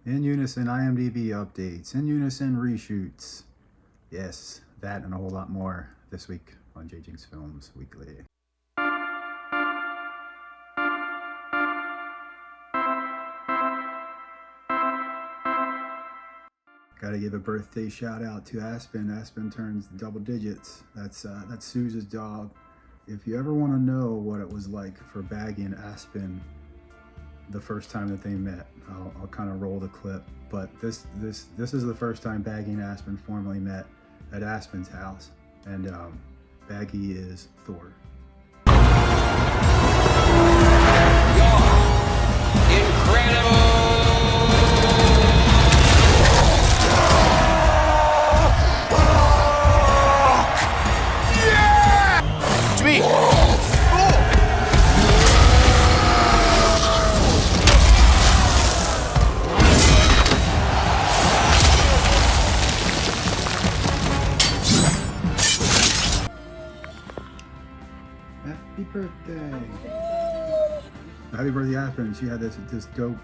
In Unison IMDb updates, In Unison reshoots. Yes, that and a whole lot more this week on Jinx Films Weekly. Gotta give a birthday shout out to Aspen. Aspen turns double digits. That's Suze's dog. If you ever want to know what it was like for Baggy and Aspen the first time that they met, I'll kind of roll the clip. But this is the first time Baggy and Aspen formally met at Aspen's house, and Baggy is Thor. Happy birthday! Happy birthday, Aspen. She had this dope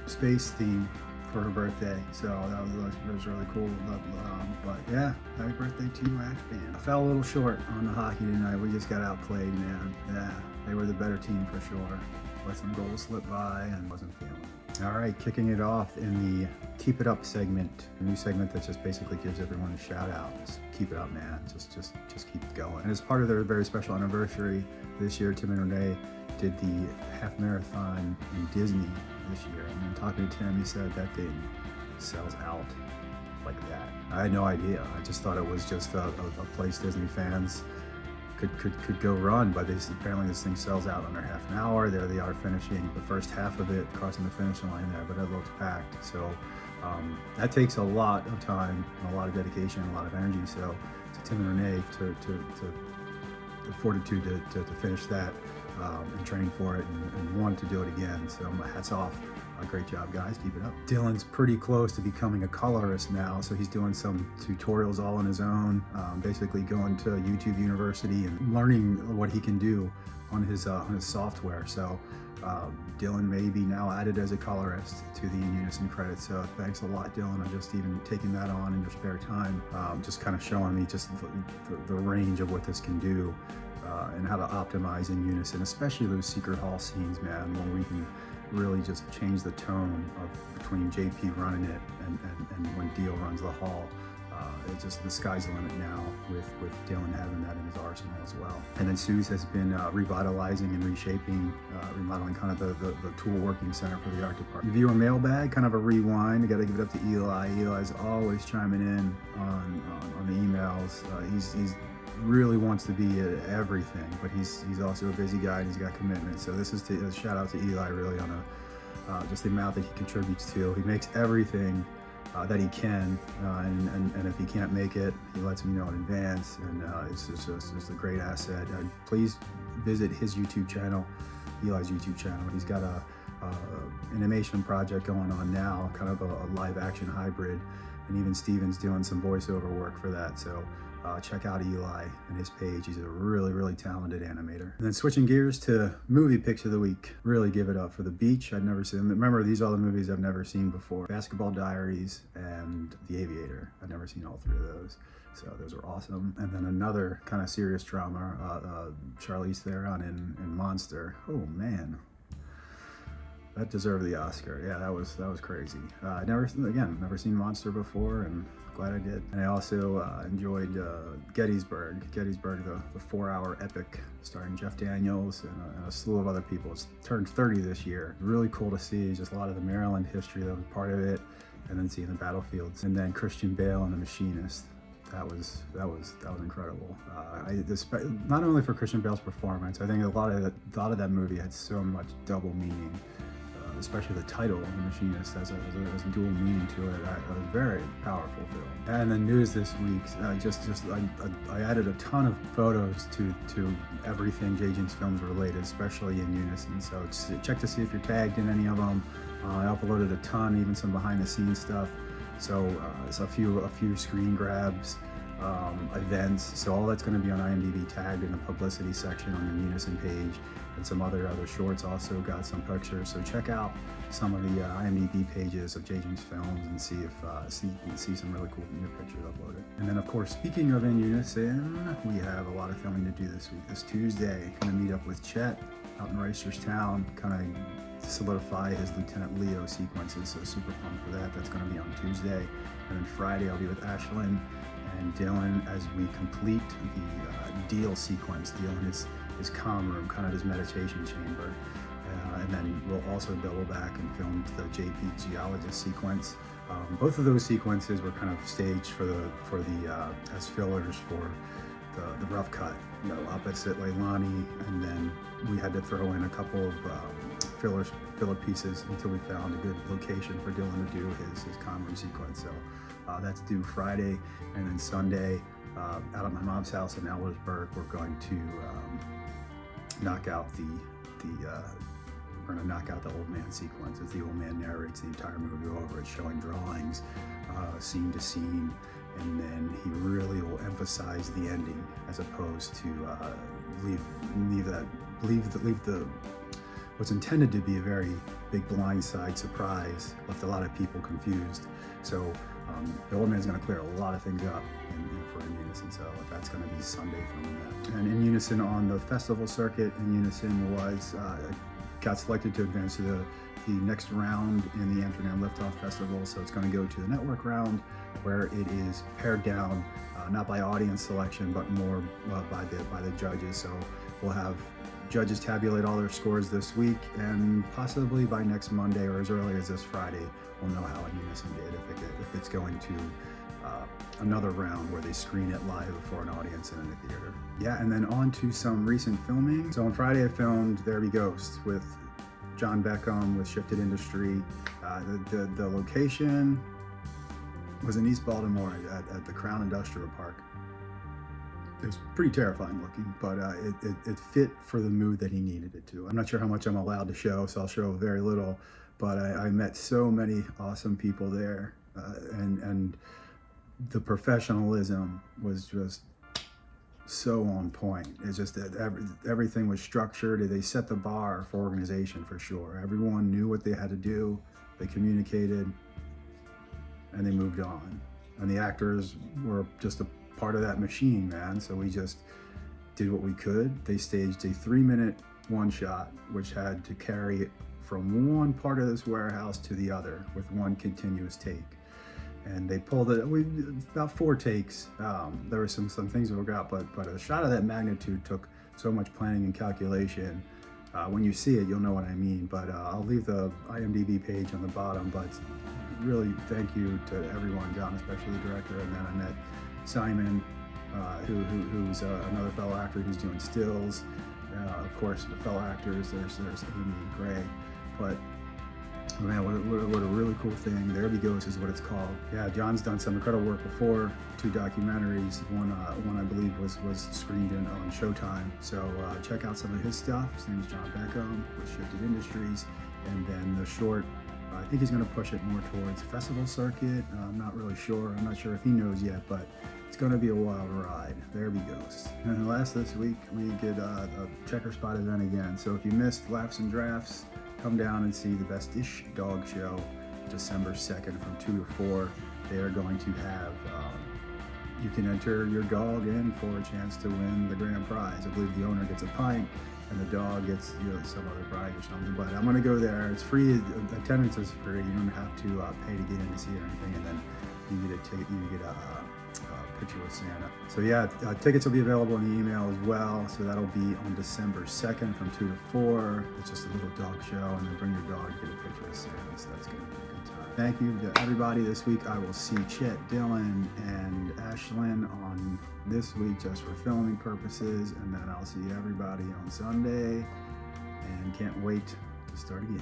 space theme for her birthday, so that was really cool. But yeah, happy birthday to you, Aspen. I fell a little short on the hockey tonight. We just got outplayed, man. Yeah, they were the better team for sure. Let some goals slip by and wasn't feeling it. All right, kicking it off in the Keep It Up segment, a new segment that just basically gives everyone a shout out. Just keep it up, man. Just keep it going. And as part of their very special anniversary this year, Tim and Renee did the half marathon in Disney this year. And talking to Tim, he said that thing sells out like that. I had no idea. I just thought it was just a place Disney fans could go run, but apparently this thing sells out under half an hour. There they are finishing the first half of it, crossing the finish line there, but it looks packed. So that takes a lot of time, and a lot of dedication, and a lot of energy. So to Tim and Renee to the fortitude to finish that and training for it and want to do it again. So my hats off. Great job, guys. Keep it up. Dylan's pretty close to becoming a colorist now, so he's doing some tutorials all on his own, basically going to YouTube University and learning what he can do on his software. So Dylan may be now added as a colorist to the In Unison credits. So thanks a lot, Dylan, on just even taking that on in your spare time, just kind of showing me just the range of what this can do. And how to optimize In Unison, especially those secret hall scenes, man, where we can really just change the tone of between JP running it and when Dio runs the hall. It's just the sky's the limit now with Dylan having that in his arsenal as well. And then Suze has been revitalizing and reshaping, remodeling kind of the tool working center for the art department. Viewer mailbag, kind of a rewind. Got to give it up to Eli. Eli's always chiming in on the emails. He's really wants to be at everything, but he's also a busy guy and he's got commitment. So this is a shout out to Eli really on just the amount that he contributes to. He makes everything that he can, and if he can't make it, he lets me know in advance, and it's just a great asset. Please visit his YouTube channel, Eli's YouTube channel. He's got a animation project going on now, kind of a live action hybrid, and even Steven's doing some voiceover work for that. So check out Eli and his page. He's a really talented animator. And then switching gears to movie picks of the week. Really give it up for The Beach. I'd never seen them. Remember, these are the movies I've never seen before. Basketball Diaries and The Aviator. I've never seen all three of those. So those are awesome. And then another kind of serious drama, Charlize Theron in Monster. Oh man, that deserved the Oscar. Yeah, that was crazy. Never seen Monster before, and glad I did. And I also enjoyed Gettysburg, the 4-hour epic starring Jeff Daniels and a slew of other people. It's turned 30 this year. Really cool to see just a lot of the Maryland history that was part of it, and then seeing the battlefields. And then Christian Bale and The Machinist. That was incredible. Not only for Christian Bale's performance, I think a lot of that movie had so much double meaning. Especially the title of The Machinist has a dual meaning to it. A very powerful film. And the news this week, I added a ton of photos to everything Jinx Films related, especially In Unison. So check to see if you're tagged in any of them. I uploaded a ton, even some behind the scenes stuff. So it's a few screen grabs events. So all that's going to be on IMDb, tagged in the publicity section on the Unison page, and some other shorts also got some pictures. So check out some of the IMDb pages of Jinx films and see if you can see some really cool new pictures uploaded. And then of course, speaking of in Unison, we have a lot of filming to do this week. This Tuesday, going to meet up with Chet out in Reisterstown, kind of solidify his Lieutenant Leo sequences. So super pumped for that. That's going to be on Tuesday. And then Friday, I'll be with Ashlyn and Dylan as we complete the deal sequence. Deal in his comm room, kind of his meditation chamber. And then we'll also double back and film the JP geologist sequence. Both of those sequences were kind of staged for the as fillers for the rough cut, opposite Leilani, and then we had to throw in a couple of filler pieces until we found a good location for Dylan to do his comm room sequence. So that's due Friday, and then Sunday out at my mom's house in Ellersburg, we're going to knock out we're going to knock out the old man sequence as the old man narrates the entire movie over. It's showing drawings, scene to scene, and then he really will emphasize the ending as opposed to leave the what's intended to be a very big blindside surprise, left a lot of people confused. So the old man's going to clear a lot of things up for In Unison, so that's going to be Sunday from that. And In Unison on the festival circuit, In Unison got selected to advance to the next round in the Amsterdam Liftoff Festival. So it's going to go to the network round, where it is pared down, not by audience selection, but more by the judges. So we'll have judges tabulate all their scores this week, and possibly by next Monday or as early as this Friday, we'll know how In Unison did, if it's going to another round where they screen it live before an audience in the theater. Yeah, and then on to some recent filming. So on Friday I filmed There Be Ghosts with John Beckham with Shifted Industry. The location was in East Baltimore at the Crown Industrial Park. It was pretty terrifying looking, but it fit for the mood that he needed it to. I'm not sure how much I'm allowed to show, so I'll show very little, but I met so many awesome people there, and the professionalism was just so on point. It's just that everything was structured. They set the bar for organization for sure. Everyone knew what they had to do, they communicated, and they moved on. And the actors were just a part of that machine, man. So we just did what we could. They staged a 3-minute one shot, which had to carry it from one part of this warehouse to the other with one continuous take. And they pulled it, about 4 takes. There were some things that were got, but a shot of that magnitude took so much planning and calculation. When you see it, you'll know what I mean. But I'll leave the IMDb page on the bottom. But really, thank you to everyone, John, especially the director, and then I met Simon, who's another fellow actor who's doing stills. Of course, the fellow actors, there's Amy and Gray. But man, what a really cool thing. There Be Ghosts is what it's called. Yeah, John's done some incredible work before. 2 documentaries. One I believe was screened on Showtime. So check out some of his stuff. His name is John Beckham with Shifted Industries. And then the short, I think he's going to push it more towards festival circuit. I'm not really sure. I'm not sure if he knows yet, but it's going to be a wild ride. There Be Ghosts. And last this week, we did a Checker Spot event again. So if you missed Laughs and Drafts, come down and see the Best-ish Dog Show, December 2nd from 2 to 4. They are going to have, you can enter your dog in for a chance to win the grand prize. I believe the owner gets a pint and the dog gets some other prize or something. But I'm going to go there. It's free. Attendance is free. You don't have to pay to get in to see it or anything. And then you get a picture with Santa. So yeah, tickets will be available in the email as well. So that'll be on December 2nd from 2 to 4. It's just a little dog show, and then bring your dog and get a picture with Santa. So that's going to be a good time. Thank you to everybody this week. I will see Chet, Dylan, and Ashlyn on this week just for filming purposes, and then I'll see everybody on Sunday, and can't wait to start again.